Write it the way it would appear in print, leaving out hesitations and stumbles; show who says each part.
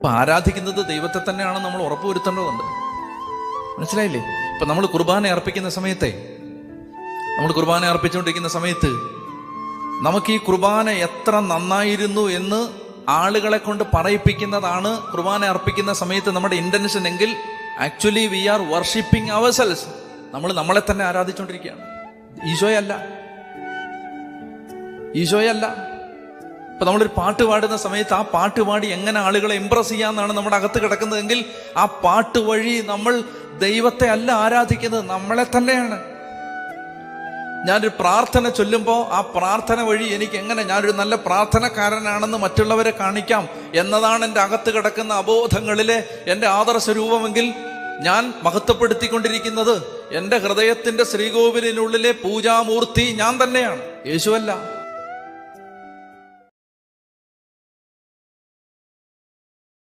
Speaker 1: അപ്പൊ ആരാധിക്കുന്നത് ദൈവത്തെ തന്നെയാണ് നമ്മൾ ഉറപ്പുവരുത്തേണ്ടതുണ്ട്. മനസ്സിലായില്ലേ? ഇപ്പൊ നമ്മൾ കുർബാന അർപ്പിക്കുന്ന സമയത്തെ, നമ്മൾ കുർബാന അർപ്പിച്ചുകൊണ്ടിരിക്കുന്ന സമയത്ത് നമുക്ക് ഈ കുർബാന എത്ര നന്നായിരുന്നു എന്ന് ആളുകളെ കൊണ്ട് പറയിപ്പിക്കുന്നതാണ് കുർബാന അർപ്പിക്കുന്ന സമയത്ത് നമ്മുടെ ഇന്റൻഷൻ എങ്കിൽ ആക്ച്വലി വി ആർ വർഷിപ്പിംഗ് അവർസെൽസ്. നമ്മൾ നമ്മളെ തന്നെ ആരാധിച്ചുകൊണ്ടിരിക്കുകയാണ്, ഈശോയല്ല. ഇപ്പൊ നമ്മളൊരു പാട്ട് പാടുന്ന സമയത്ത് ആ പാട്ട് പാടി എങ്ങനെ ആളുകളെ ഇംപ്രസ് ചെയ്യാന്നാണ് നമ്മുടെ അകത്ത് കിടക്കുന്നതെങ്കിൽ ആ പാട്ട് വഴി നമ്മൾ ദൈവത്തെ അല്ല ആരാധിക്കുന്നത്, നമ്മളെ തന്നെയാണ്. ഞാനൊരു പ്രാർത്ഥന ചൊല്ലുമ്പോൾ ആ പ്രാർത്ഥന വഴി എനിക്ക് എങ്ങനെ ഞാനൊരു നല്ല പ്രാർത്ഥനക്കാരനാണെന്ന് മറ്റുള്ളവരെ കാണിക്കാം എന്നതാണ് എൻ്റെ അകത്ത് കിടക്കുന്ന അബോധങ്ങളിലെ എൻ്റെ ആദർശരൂപമെങ്കിൽ ഞാൻ മഹത്വപ്പെടുത്തിക്കൊണ്ടിരിക്കുന്നത് എൻ്റെ ഹൃദയത്തിൻ്റെ ശ്രീകോവിലിനുള്ളിലെ പൂജാമൂർത്തി ഞാൻ തന്നെയാണ്, യേശുവല്ല.